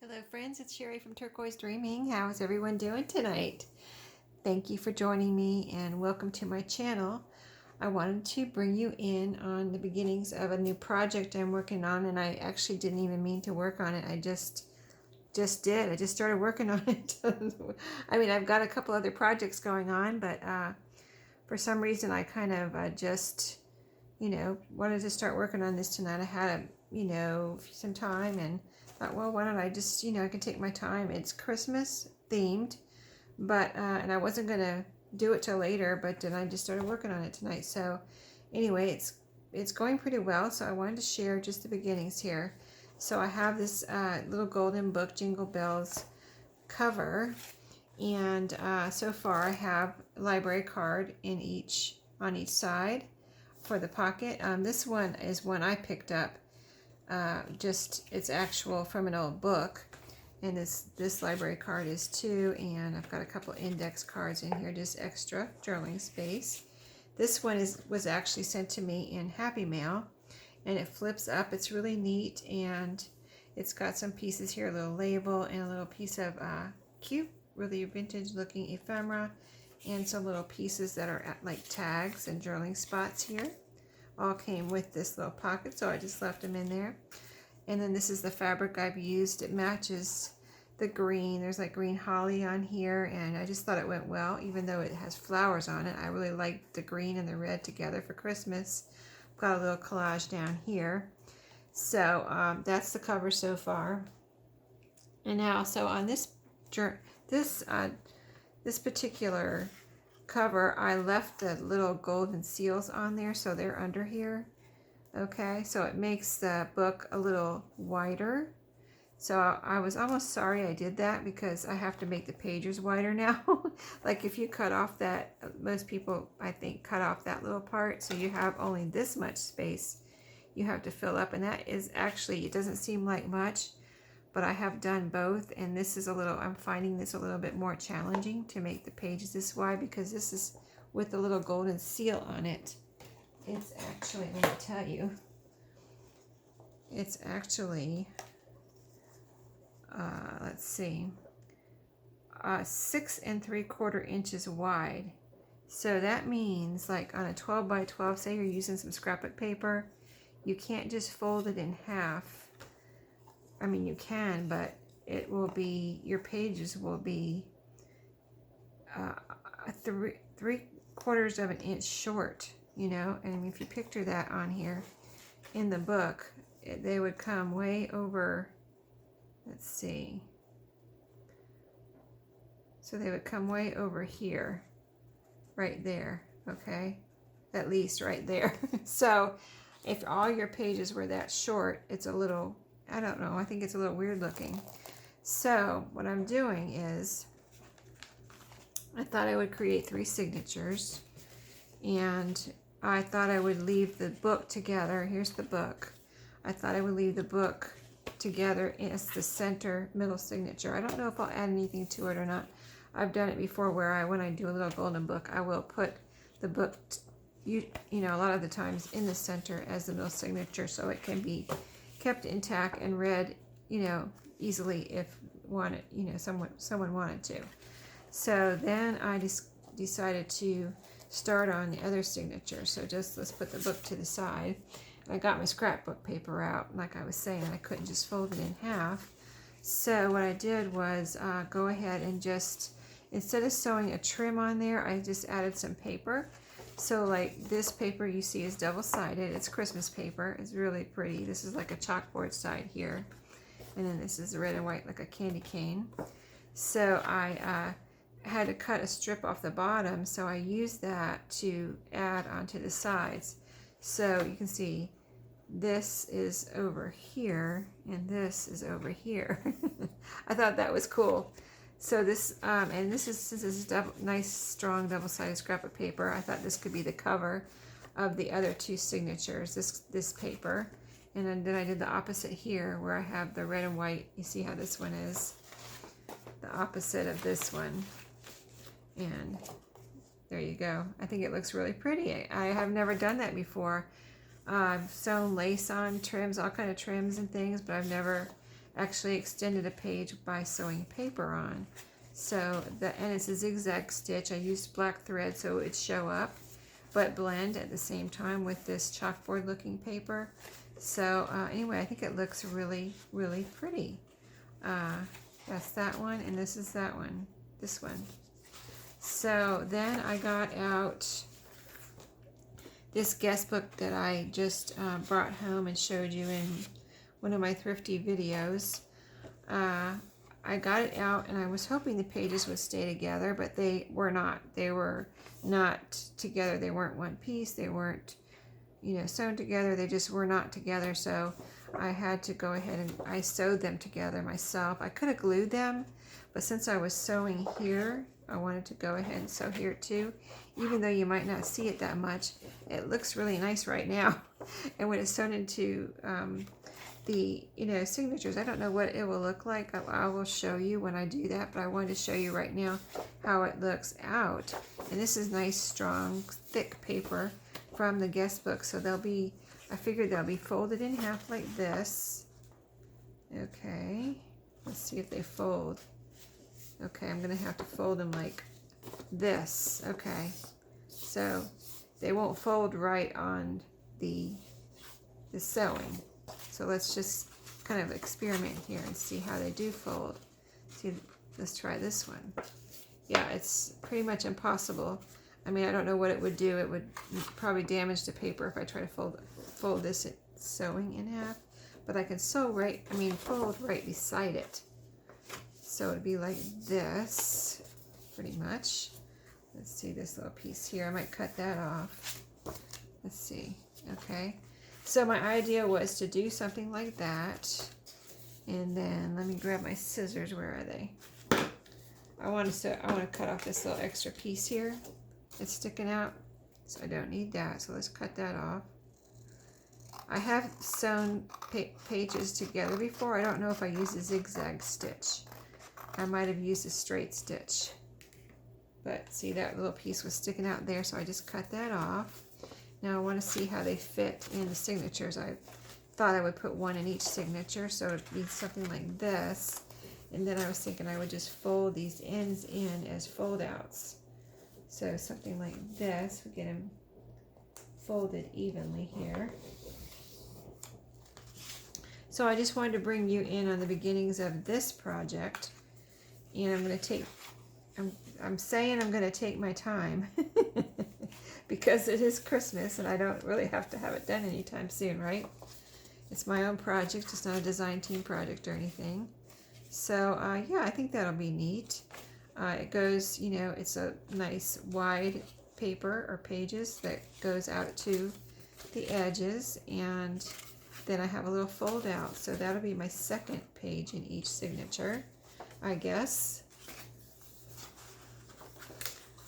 Hello friends, it's Sheree from Turquoise Dreaming. How is everyone doing tonight? Thank you for joining me and welcome to my channel. I wanted to bring you in on the beginnings of a new project I'm working on, and I actually didn't even mean to work on it. I just did. I just started working on it. I mean, I've got a couple other projects going on, but for some reason I kind of just wanted to start working on this tonight. I had some time and thought, well, why don't I just, I can take my time. It's Christmas themed, but, and I wasn't going to do it till later, but then I just started working on it tonight. So anyway, it's going pretty well. So I wanted to share just the beginnings here. So I have this little golden book, Jingle Bells cover. And so far I have a library card on each side for the pocket. This one is one I picked up. It's actual from an old book, and this library card is too. And I've got a couple index cards in here, just extra journaling space. This one was actually sent to me in Happy Mail, and it flips up. It's really neat, and it's got some pieces here, a little label and a little piece of cute, really vintage looking ephemera, and some little pieces that are like tags and journaling spots here. All came with this little pocket, so I just left them in there. And then this is the fabric I've used. It matches the green. There's like green holly on here, and I just thought it went well, even though it has flowers on it. I really like the green and the red together for Christmas. I've got a little collage down here. So that's the cover so far. And now, so on this particular cover, I left the little golden seals on there, so they're under here. Okay, so it makes the book a little wider. So I was almost sorry I did that, because I have to make the pages wider now. Like if you cut off that, most people I think cut off that little part, so you have only this much space you have to fill up, and that is actually, it doesn't seem like much, but I have done both, and this is I'm finding this a little bit more challenging to make the pages this wide, because this is with the little golden seal on it. It's actually, let me tell you, it's actually, let's see, 6 3/4 inches wide. So that means, like on a 12 by 12, say you're using some scrapbook paper, you can't just fold it in half. I mean, you can, but it will be, your pages will be 3/4 of an inch short, and if you picture that on here in the book, they would come way over, let's see, so they would come way over here, right there, okay, at least right there. So if all your pages were that short, it's a little, I don't know, I think it's a little weird looking. So what I'm doing is, I thought I would create 3 signatures, and I thought I would leave the book together. Here's the book. I thought I would leave the book together as the center middle signature. I don't know if I'll add anything to it or not. I've done it before where when I do a little golden book, I will put the book, a lot of the times in the center as the middle signature, so it can be kept intact and read, easily if someone wanted to. So then I just decided to start on the other signature. So let's put the book to the side. I got my scrapbook paper out. Like I was saying, I couldn't just fold it in half. So what I did was go ahead and just, instead of sewing a trim on there, I just added some paper. So like this paper you see is double-sided. It's Christmas paper. It's really pretty. This is like a chalkboard side here. And then this is red and white like a candy cane. So I had to cut a strip off the bottom, so I used that to add onto the sides. So you can see this is over here and this is over here. I thought that was cool. So this, and this is nice strong double-sided scrapbook paper. I thought this could be the cover of the other 2 signatures, this paper. And then I did the opposite here, where I have the red and white. You see how this one is the opposite of this one. And there you go. I think it looks really pretty. I have never done that before. I've sewn lace on trims, all kind of trims and things, but I've never actually extended a page by sewing paper on. So and it's a zigzag stitch. I used black thread so it would show up, but blend at the same time with this chalkboard looking paper. So anyway, I think it looks really, really pretty. That's that one, and this is that one, this one. So then I got out this guest book that I just brought home and showed you in one of my thrifty videos. I got it out and I was hoping the pages would stay together, but they were not. They were not together. They weren't one piece. They weren't, you know, sewn together. They just were not together. So I had to go ahead and I sewed them together myself. I could have glued them, but since I was sewing here, I wanted to go ahead and sew here too. Even though you might not see it that much, it looks really nice right now. And when it's sewn into the, you know, signatures, I don't know what it will look like. I will show you when I do that, but I wanted to show you right now how it looks out. And this is nice, strong, thick paper from the guest book. So they'll be, I figured they'll be folded in half like this. Okay, let's see if they fold. Okay, I'm gonna have to fold them like this. Okay, so they won't fold right on the sewing. So let's just kind of experiment here and see how they do fold. See, let's try this one. Yeah, it's pretty much impossible. I mean, I don't know what it would do. It would probably damage the paper if I try to fold this sewing in half. But I can fold right beside it. So it'd be like this, pretty much. Let's see this little piece here. I might cut that off. Let's see. Okay. So my idea was to do something like that. And then let me grab my scissors. Where are they? I want to cut off this little extra piece here. It's sticking out. So I don't need that. So let's cut that off. I have sewn pages together before. I don't know if I used a zigzag stitch. I might have used a straight stitch. But see, that little piece was sticking out there, so I just cut that off. Now I want to see how they fit in the signatures. I thought I would put one in each signature, so it would be something like this. And then I was thinking I would just fold these ends in as fold outs. So something like this, we get them folded evenly here. So I just wanted to bring you in on the beginnings of this project. And I'm going to take, I'm saying I'm going to take my time because it is Christmas and I don't really have to have it done anytime soon, right? It's my own project. It's not a design team project or anything. So yeah, I think that'll be neat. It goes, you know, it's a nice wide paper or pages that goes out to the edges, and then I have a little fold out. So that'll be my second page in each signature, I guess.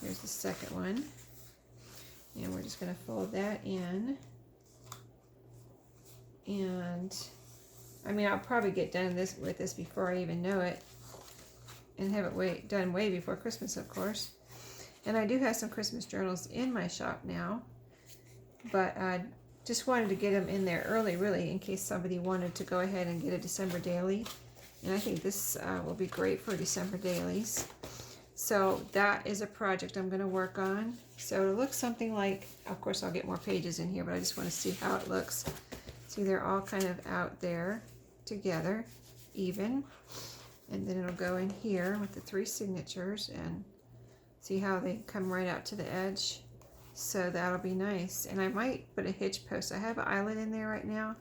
Here's the second one. And we're just going to fold that in. And I mean, I'll probably get done with this before I even know it, and have it done way before Christmas, of course. And I do have some Christmas journals in my shop now, but I just wanted to get them in there early, really, in case somebody wanted to go ahead and get a December daily. And I think this will be great for December dailies. So that is a project I'm going to work on. So it looks something like, of course I'll get more pages in here, but I just want to see how it looks. See, they're all kind of out there together, even. And then it'll go in here with the 3 signatures, and see how they come right out to the edge. So that'll be nice. And I might put a hitch post. I have an eyelet in there right now,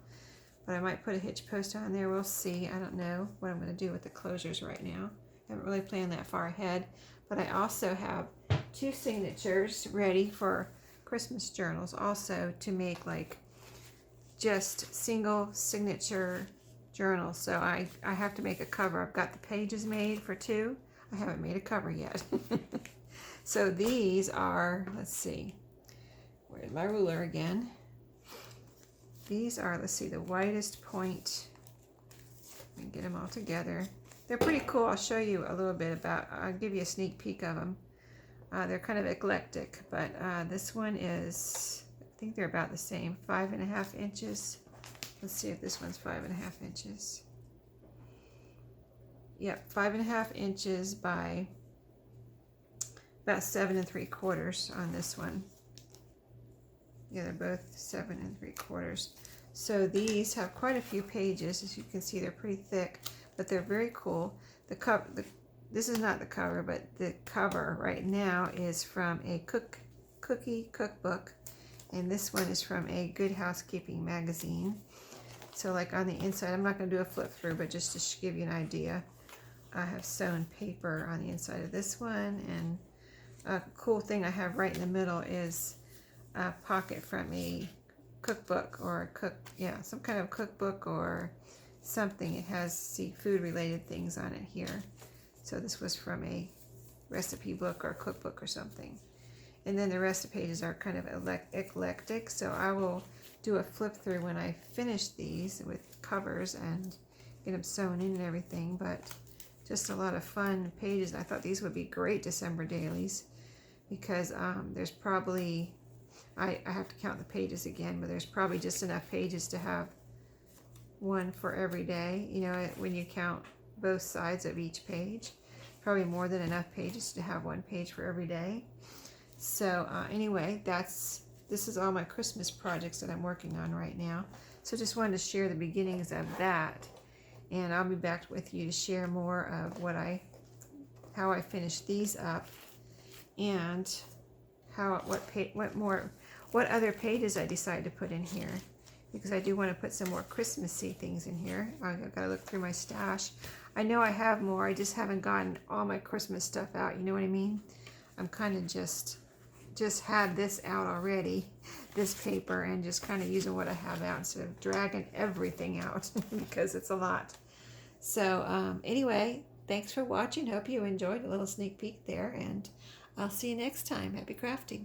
but I might put a hitch post on there. We'll see. I don't know what I'm going to do with the closures right now. I haven't really planned that far ahead. But I also have 2 signatures ready for Christmas journals also, to make like just single signature journals. So I have to make a cover. I've got the pages made for 2. I haven't made a cover yet. So these are, let's see, where's my ruler again? These are, let's see, the widest point. Let me get them all together. They're pretty cool. I'll show you a little bit about, I'll give you a sneak peek of them. They're kind of eclectic, but this one is, I think they're about the same, 5.5 inches. Let's see if this one's 5.5 inches. yep, 5.5 inches by about 7 3/4 on this one. Yeah, they're both 7 3/4. So these have quite a few pages. As you can see, they're pretty thick, but they're very cool. This is not the cover, but the cover right now is from a cookie cookbook, and this one is from a Good Housekeeping magazine. So like on the inside, I'm not going to do a flip through, but just to give you an idea, I have sewn paper on the inside of this one, and a cool thing I have right in the middle is a pocket from a cookbook or some kind of cookbook or something. It has seafood related things on it here. So this was from a recipe book or cookbook or something. And then the rest of the pages are kind of eclectic, so I will do a flip through when I finish these with covers and get them sewn in and everything. But just a lot of fun pages. I thought these would be great December dailies because there's probably, I have to count the pages again, but there's probably just enough pages to have one for every day. You know, when you count both sides of each page, probably more than enough pages to have one page for every day. So anyway, this is all my Christmas projects that I'm working on right now. So just wanted to share the beginnings of that, and I'll be back with you to share more of how I finish these up, and what other pages I decide to put in here, because I do want to put some more Christmassy things in here. I've got to look through my stash. I know I have more, I just haven't gotten all my Christmas stuff out, you know what I mean? I'm kind of just had this out already, this paper, and just kind of using what I have out instead of dragging everything out because it's a lot. So anyway, thanks for watching. Hope you enjoyed a little sneak peek there, and I'll see you next time. Happy crafting.